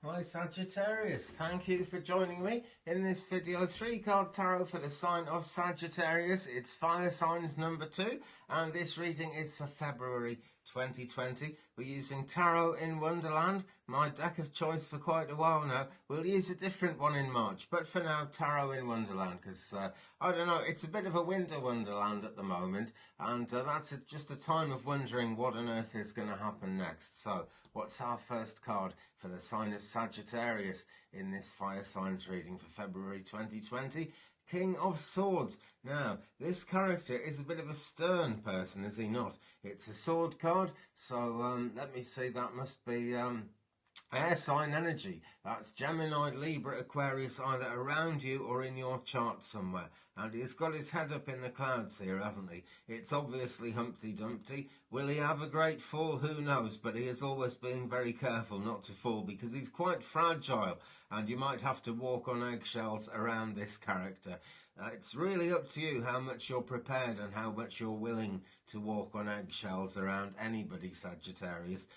Hi Sagittarius, thank you for joining me in this video. 3-card tarot for the sign of Sagittarius. It's fire signs number 2 and this reading is for February 2020. We're using Tarot in Wonderland, my deck of choice for quite a while now. We'll use a different one in March, but for now Tarot in Wonderland because I don't know, it's a bit of a winter wonderland at the moment, and that's just a time of wondering what on earth is going to happen next. So what's our first card for the sign of Sagittarius in this fire signs reading for February 2020? King of Swords. Now, this character is a bit of a stern person, is he not? It's a sword card, so let me see, that must be air sign energy. That's Gemini, Libra, Aquarius, either around you or in your chart somewhere. And he's got his head up in the clouds here, hasn't he? It's obviously Humpty Dumpty. Will he have a great fall? Who knows? But he is always being very careful not to fall because he's quite fragile and you might have to walk on eggshells around this character. It's really up to you how much you're prepared and how much you're willing to walk on eggshells around anybody, Sagittarius.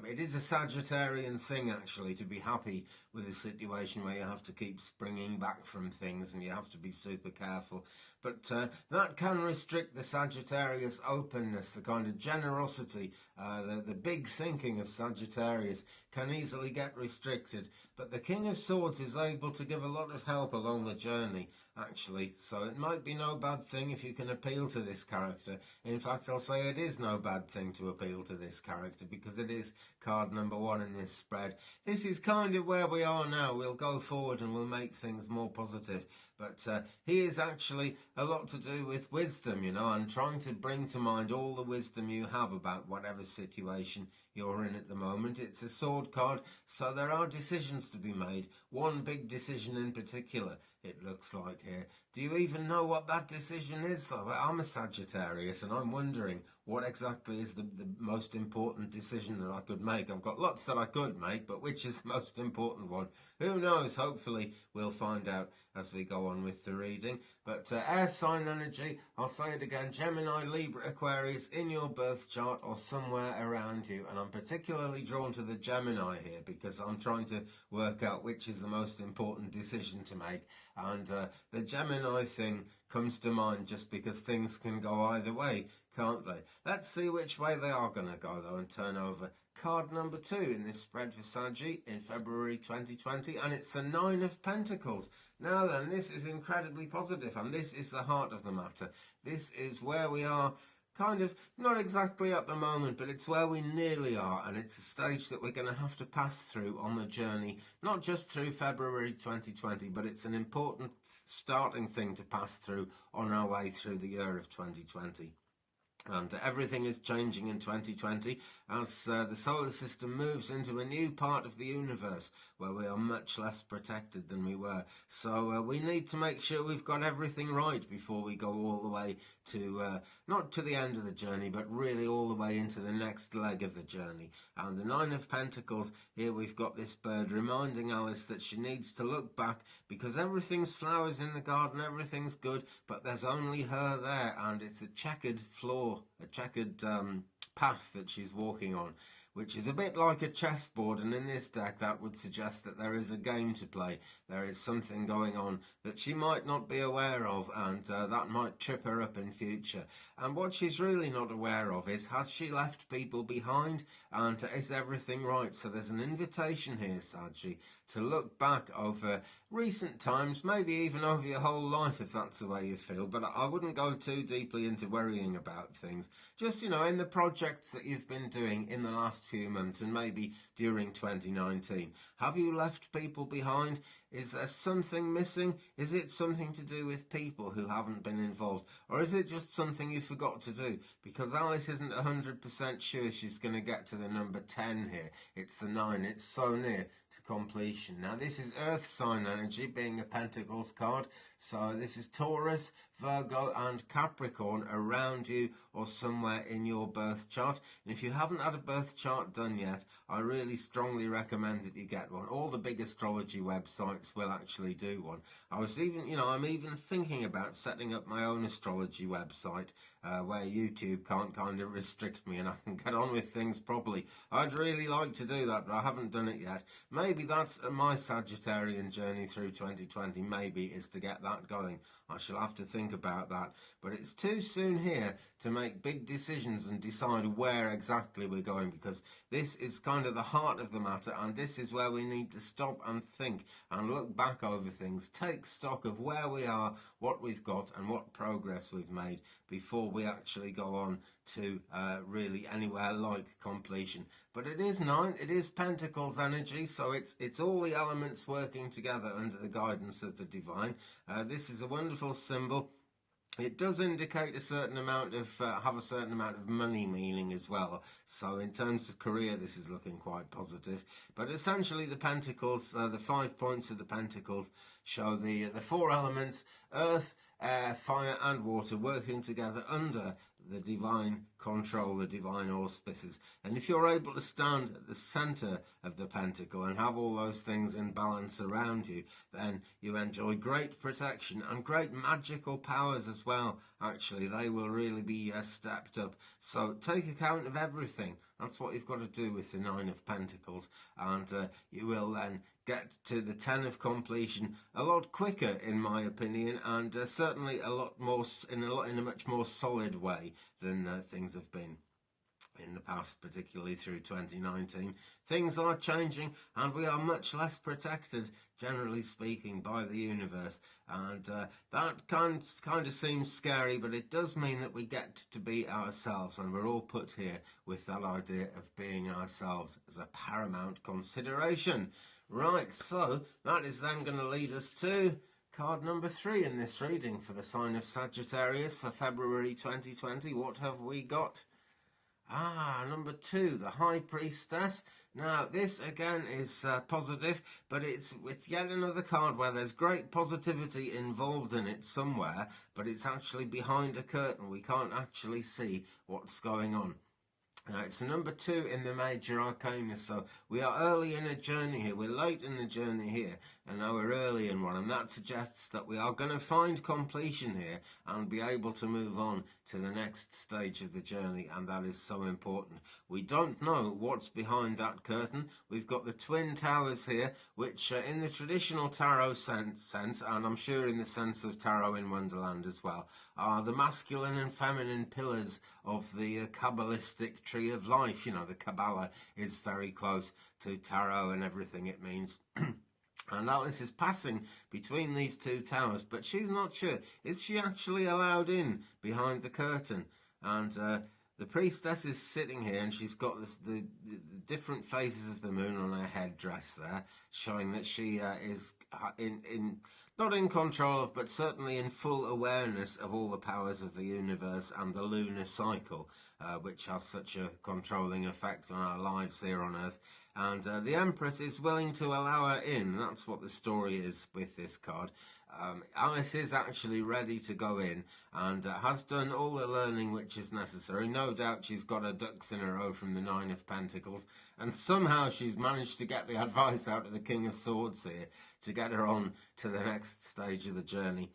It is a Sagittarian thing, actually, to be happy with a situation where you have to keep springing back from things and you have to be super careful. But that can restrict the Sagittarius openness, the kind of generosity, the big thinking of Sagittarius can easily get restricted. But the King of Swords is able to give a lot of help along the journey, actually. So it might be no bad thing if you can appeal to this character. In fact, I'll say it is no bad thing to appeal to this character because it is card number 1 in this spread. This is kind of where we are now. We'll go forward and we'll make things more positive. But he is actually a lot to do with wisdom, and trying to bring to mind all the wisdom you have about whatever situation you're in at the moment. It's a sword card, so there are decisions to be made. One big decision in particular, it looks like here. Do you even know what that decision is, though? I'm a Sagittarius, and I'm wondering what exactly is the most important decision that I could make. I've got lots that I could make, but which is the most important one? Who knows? Hopefully we'll find out as we go on with the reading. But air sign energy, I'll say it again, Gemini, Libra, Aquarius, in your birth chart or somewhere around you. And I'm particularly drawn to the Gemini here because I'm trying to work out which is the most important decision to make. And the Gemini thing comes to mind just because things can go either way, can't they? Let's see which way they are going to go, though, and turn over card number 2 in this spread for Saggy in February 2020, and it's the 9 of Pentacles. Now then, this is incredibly positive, and this is the heart of the matter. This is where we are, kind of, not exactly at the moment, but it's where we nearly are, and it's a stage that we're going to have to pass through on the journey, not just through February 2020, but it's an important starting thing to pass through on our way through the year of 2020. And everything is changing in 2020 as the solar system moves into a new part of the universe where we are much less protected than we were. So we need to make sure we've got everything right before we go all the way to, not to the end of the journey, but really all the way into the next leg of the journey. And the 9 of Pentacles, here we've got this bird reminding Alice that she needs to look back because everything's flowers in the garden, everything's good, but there's only her there, and it's a checkered floor, a checkered path that she's walking on, which is a bit like a chessboard, and in this deck that would suggest that there is a game to play. There is something going on that she might not be aware of, and that might trip her up in future. And what she's really not aware of is, has she left people behind, and is everything right? So there's an invitation here, Saji, to look back over recent times, maybe even over your whole life if that's the way you feel, but I wouldn't go too deeply into worrying about things. Just, in the projects that you've been doing in the last few months and maybe during 2019, have you left people behind? Is there something missing? Is it something to do with people who haven't been involved? Or is it just something you forgot to do? Because Alice isn't 100% sure she's going to get to the number 10 here. It's the 9. It's so near to completion. Now, this is Earth sign energy, being a Pentacles card. So this is Taurus, Virgo and Capricorn around you or somewhere in your birth chart. And if you haven't had a birth chart done yet, I really strongly recommend that you get one. All the big astrology websites websites will actually do one. I was even, I'm even thinking about setting up my own astrology website where YouTube can't kind of restrict me and I can get on with things properly. I'd really like to do that, but I haven't done it yet. Maybe that's my Sagittarian journey through 2020, maybe, is to get that going. I shall have to think about that. But it's too soon here to make big decisions and decide where exactly we're going, because this is kind of the heart of the matter, and this is where we need to stop and think and look back over things, take stock of where we are, what we've got and what progress we've made before we actually go on to really anywhere like completion. But it is Pentacles energy, so it's all the elements working together under the guidance of the divine. This is a wonderful symbol. It does indicate a certain amount of have a certain amount of money meaning as well. So in terms of career, this is looking quite positive. But essentially, the Pentacles, the 5 points of the Pentacles, show the four elements: earth, air, fire, and water working together under the divine control, the divine auspices. And if you're able to stand at the center of the pentacle and have all those things in balance around you, then you enjoy great protection and great magical powers as well. Actually, they will really be stepped up. So take account of everything. That's what you've got to do with the 9 of Pentacles, and you will then get to the 10 of completion a lot quicker, in my opinion, and certainly a lot more in a much more solid way than things have been in the past, particularly through 2019. Things are changing, and we are much less protected, generally speaking, by the universe, and that kind of seems scary, but it does mean that we get to be ourselves, and we're all put here with that idea of being ourselves as a paramount consideration. Right, so that is then going to lead us to card number 3 in this reading for the sign of Sagittarius for February 2020. What have we got? Number 2, the High Priestess. Now, this again is positive, but it's yet another card where there's great positivity involved in it somewhere, but it's actually behind a curtain. We can't actually see what's going on. It's a number 2 in the major arcana, so we are early in a journey here. We're late in the journey here, and now we're early in one, and that suggests that we are going to find completion here and be able to move on to the next stage of the journey, and that is so important. We don't know what's behind that curtain. We've got the twin towers here, which in the traditional tarot sense, and I'm sure in the sense of tarot in Wonderland as well, are the masculine and feminine pillars of the Kabbalistic tree of life. You know, the Kabbalah is very close to tarot and everything it means. And Alice is passing between these two towers, but she's not sure. Is she actually allowed in behind the curtain? And the priestess is sitting here, and she's got the different phases of the moon on her headdress there, showing that she is not in control of, but certainly in full awareness of all the powers of the universe and the lunar cycle, which has such a controlling effect on our lives here on Earth. And the Empress is willing to allow her in. That's what the story is with this card. Alice is actually ready to go in and has done all the learning which is necessary. No doubt she's got her ducks in a row from the 9 of Pentacles, and somehow she's managed to get the advice out of the King of Swords here to get her on to the next stage of the journey.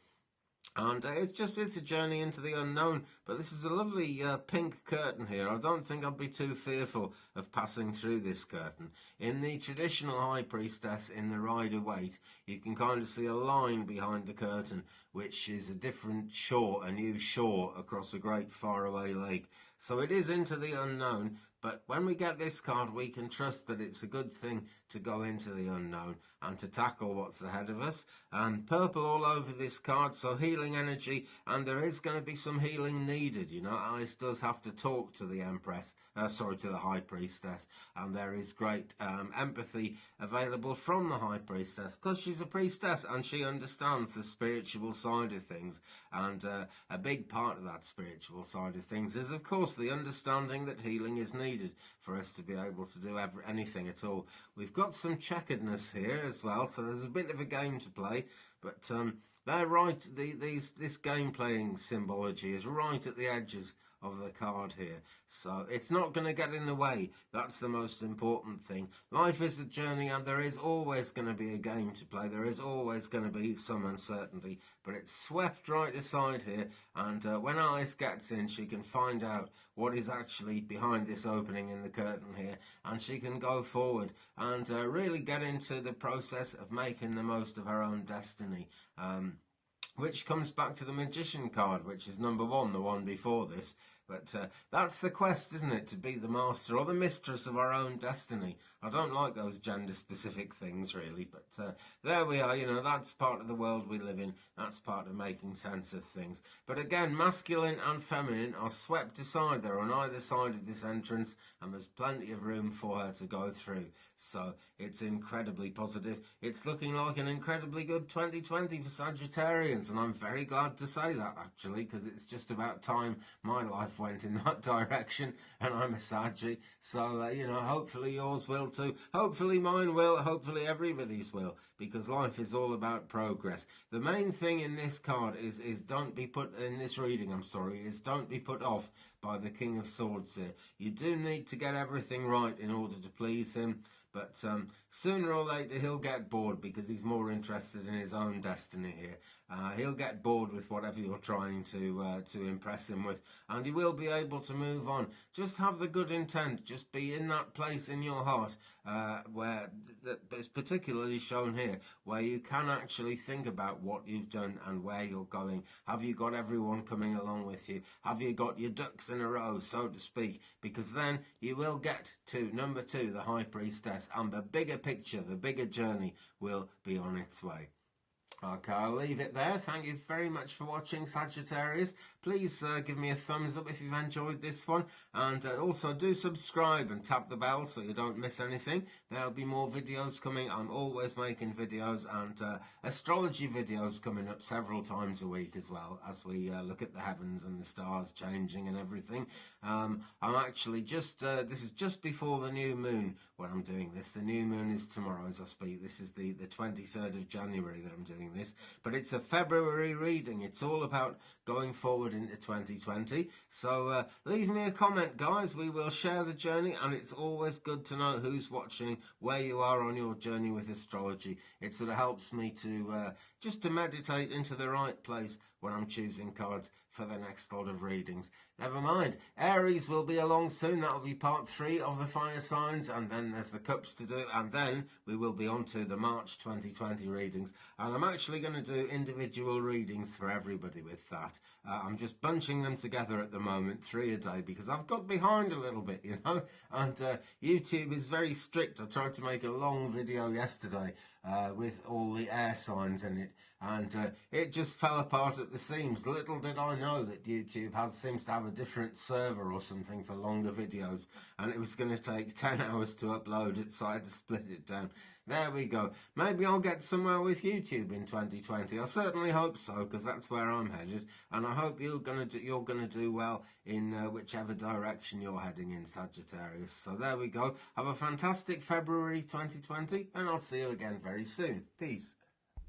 And it's a journey into the unknown, but this is a lovely pink curtain here. I don't think I'd be too fearful of passing through this curtain. In the traditional High Priestess, in the Rider-Waite, you can kind of see a line behind the curtain, which is a different shore, a new shore across a great faraway lake. So it is into the unknown, but when we get this card, we can trust that it's a good thing to go into the unknown and to tackle what's ahead of us. And purple all over this card, so healing energy, and there is going to be some healing needed. You know, Alice does have to talk to the Empress, to the High Priestess, and there is great empathy available from the High Priestess, because she's a priestess and she understands the spiritual side of things. And a big part of that spiritual side of things is, of course, the understanding that healing is needed for us to be able to do anything at all. We've got some checkeredness here as well, so there's a bit of a game to play, but they're right. This game playing symbology is right at the edges of the card here. So it's not going to get in the way. That's the most important thing. Life is a journey, and there is always going to be a game to play. There is always going to be some uncertainty, but it's swept right aside here. And when Alice gets in, she can find out what is actually behind this opening in the curtain here, and she can go forward and really get into the process of making the most of her own destiny. Which comes back to the Magician card, which is number 1, the one before this. But that's the quest, isn't it? To be the master or the mistress of our own destiny. I don't like those gender-specific things, really. But there we are, you know, that's part of the world we live in. That's part of making sense of things. But again, masculine and feminine are swept aside. They're on either side of this entrance, and there's plenty of room for her to go through. So it's incredibly positive. It's looking like an incredibly good 2020 for Sagittarians, and I'm very glad to say that, actually, because it's just about time my life went in that direction, and I'm a Saggy. So, you know, hopefully yours will too. Hopefully mine will. Hopefully everybody's will, because life is all about progress. The main thing in this card is don't be put, in this reading, is don't be put off by the King of Swords here. You do need to get everything right in order to please him. But sooner or later he'll get bored, because he's more interested in his own destiny here. He'll get bored with whatever you're trying to impress him with, and he will be able to move on. Just have the good intent. Just be in that place in your heart where it's particularly shown here, where you can actually think about what you've done and where you're going. Have you got everyone coming along with you? Have you got your ducks in a row, so to speak? Because then you will get to number 2, the High Priestess, and the bigger picture, the bigger journey will be on its way. Okay, I'll leave it there. Thank you very much for watching, Sagittarius. Please give me a thumbs up if you've enjoyed this one. And also do subscribe and tap the bell so you don't miss anything. There'll be more videos coming. I'm always making videos, and astrology videos coming up several times a week as well, as we look at the heavens and the stars changing and everything. I'm actually just, this is just before the new moon when I'm doing this. The new moon is tomorrow as I speak. This is the 23rd of January that I'm doing this, but it's a February reading. It's all about going forward into 2020. So leave me a comment, guys. We will share the journey, and it's always good to know who's watching, where you are on your journey with astrology. It sort of helps me to just to meditate into the right place when I'm choosing cards for the next lot of readings. Never mind, Aries will be along soon. That will be part 3 of the fire signs, and then there's the cups to do, and then we will be on to the March 2020 readings, and I'm actually going to do individual readings for everybody with that. I'm just bunching them together at the moment, 3 a day, because I've got behind a little bit, you know, and YouTube is very strict. I tried to make a long video yesterday with all the air signs in it, and it just fell apart at the seams. Little did I know that YouTube seems to have a different server or something for longer videos, and it was going to take 10 hours to upload it, so I had to split it down. There we go. Maybe I'll get somewhere with YouTube in 2020. I certainly hope so, because that's where I'm headed, and I hope you're gonna do well in whichever direction you're heading in, Sagittarius. So there we go. Have a fantastic February 2020, and I'll see you again very soon. Peace.